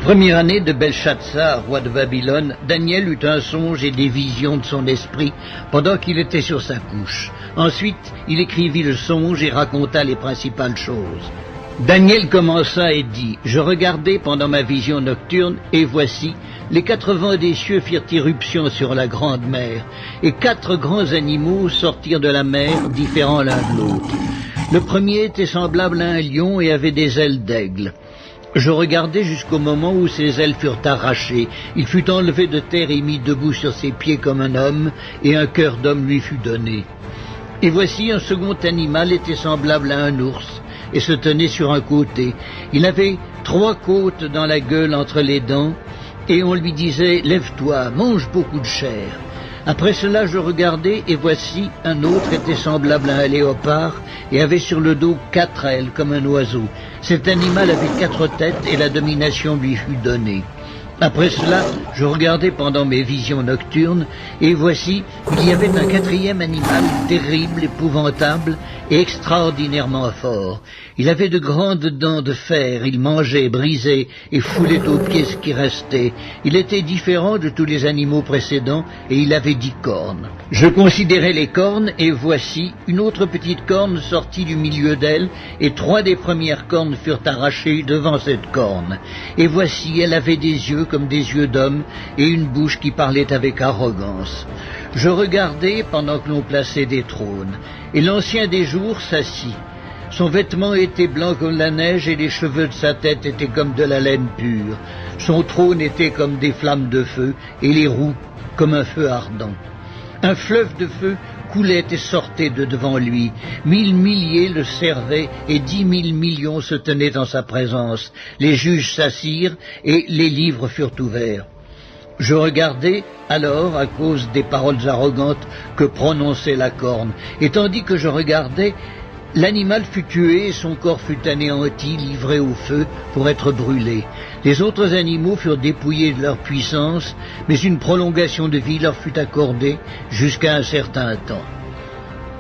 première année de Belshazzar, roi de Babylone, Daniel eut un songe et des visions de son esprit pendant qu'il était sur sa couche. Ensuite, il écrivit le songe et raconta les principales choses. Daniel commença et dit, « Je regardai pendant ma vision nocturne, et voici, les 4 vents des cieux firent irruption sur la grande mer, et 4 grands animaux sortirent de la mer, différents l'un de l'autre. Le premier était semblable à un lion et avait des ailes d'aigle. Je regardai jusqu'au moment où ses ailes furent arrachées. Il fut enlevé de terre et mis debout sur ses pieds comme un homme, et un cœur d'homme lui fut donné. Et voici un second animal était semblable à un ours, et se tenait sur un côté. Il avait 3 côtes dans la gueule entre les dents, et on lui disait « Lève-toi, mange beaucoup de chair ». Après cela, je regardai, et voici, un autre était semblable à un léopard, et avait sur le dos 4 ailes, comme un oiseau. Cet animal avait 4 têtes, et la domination lui fut donnée. Après cela, je regardai pendant mes visions nocturnes, et voici, il y avait un 4e animal, terrible, épouvantable, et extraordinairement fort. Il avait de grandes dents de fer, il mangeait, brisait, et foulait aux pieds ce qui restait. Il était différent de tous les animaux précédents, et il avait 10 cornes. Je considérai les cornes, et voici, une autre petite corne sortit du milieu d'elle, et 3 des premières cornes furent arrachées devant cette corne. Et voici, elle avait des yeux comme des yeux d'homme, et une bouche qui parlait avec arrogance. Je regardai pendant que l'on plaçait des trônes, et l'ancien des jours s'assit. Son vêtement était blanc comme la neige, et les cheveux de sa tête étaient comme de la laine pure. Son trône était comme des flammes de feu, et les roues comme un feu ardent. Un fleuve de feu coulait et sortait de devant lui. 1000 milliers le servaient, et 10 000 millions se tenaient en sa présence. Les juges s'assirent, et les livres furent ouverts. Je regardai alors à cause des paroles arrogantes que prononçait la corne, et tandis que je regardais, l'animal fut tué et son corps fut anéanti, livré au feu pour être brûlé. Les autres animaux furent dépouillés de leur puissance, mais une prolongation de vie leur fut accordée jusqu'à un certain temps.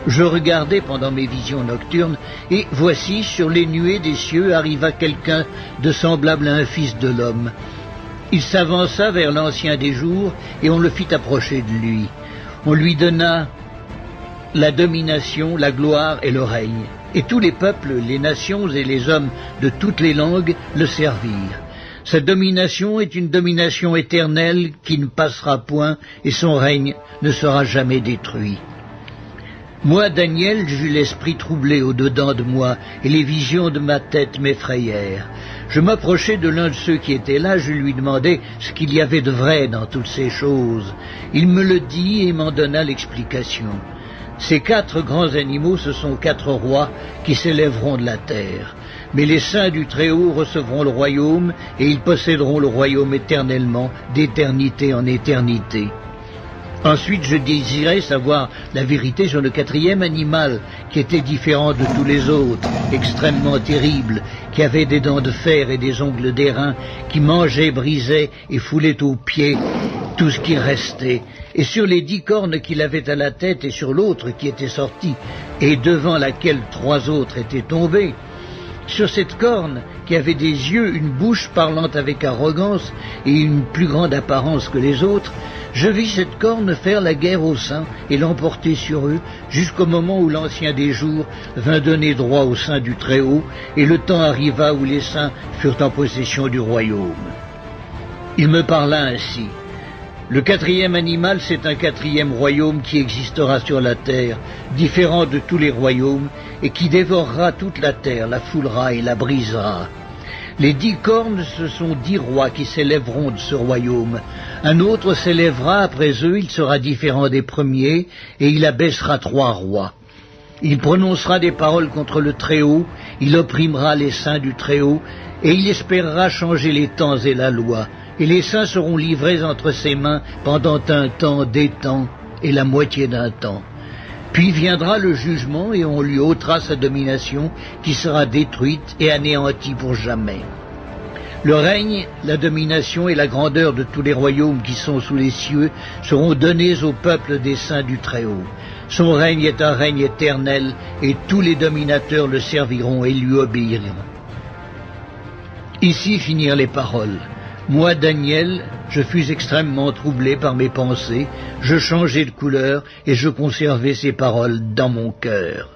Je regardai pendant mes visions nocturnes, et voici, sur les nuées des cieux arriva quelqu'un de semblable à un fils de l'homme. Il s'avança vers l'ancien des jours, et on le fit approcher de lui. On lui donna la domination, la gloire et le règne. Et tous les peuples, les nations et les hommes de toutes les langues le servirent. Sa domination est une domination éternelle qui ne passera point, et son règne ne sera jamais détruit. Moi, Daniel, j'eus l'esprit troublé au-dedans de moi, et les visions de ma tête m'effrayèrent. Je m'approchai de l'un de ceux qui étaient là, je lui demandai ce qu'il y avait de vrai dans toutes ces choses. Il me le dit et m'en donna l'explication. Ces 4 grands animaux, ce sont 4 rois qui s'élèveront de la terre. Mais les saints du Très-Haut recevront le royaume, et ils posséderont le royaume éternellement, d'éternité en éternité. Ensuite, je désirais savoir la vérité sur le 4e animal, qui était différent de tous les autres, extrêmement terrible, qui avait des dents de fer et des ongles d'airain, qui mangeait, brisait et foulait aux pieds tout ce qui restait. Et sur les 10 cornes qu'il avait à la tête, et sur l'autre qui était sortie, et devant laquelle 3 autres étaient tombés, sur cette corne, qui avait des yeux, une bouche parlant avec arrogance et une plus grande apparence que les autres, je vis cette corne faire la guerre aux saints et l'emporter sur eux, jusqu'au moment où l'ancien des jours vint donner droit aux saints du Très-Haut, et le temps arriva où les saints furent en possession du royaume. Il me parla ainsi. Le 4e animal, c'est un 4e royaume qui existera sur la terre, différent de tous les royaumes, et qui dévorera toute la terre, la foulera et la brisera. Les 10 cornes, ce sont 10 rois qui s'élèveront de ce royaume. Un autre s'élèvera après eux, il sera différent des premiers, et il abaissera 3 rois. Il prononcera des paroles contre le Très-Haut, il opprimera les saints du Très-Haut, et il espérera changer les temps et la loi. Et les saints seront livrés entre ses mains pendant un temps, des temps, et la moitié d'un temps. Puis viendra le jugement, et on lui ôtera sa domination, qui sera détruite et anéantie pour jamais. Le règne, la domination et la grandeur de tous les royaumes qui sont sous les cieux seront donnés au peuple des saints du Très-Haut. Son règne est un règne éternel, et tous les dominateurs le serviront et lui obéiront. Ici finirent les paroles. Moi, Daniel, je fus extrêmement troublé par mes pensées, je changeai de couleur et je conservai ces paroles dans mon cœur.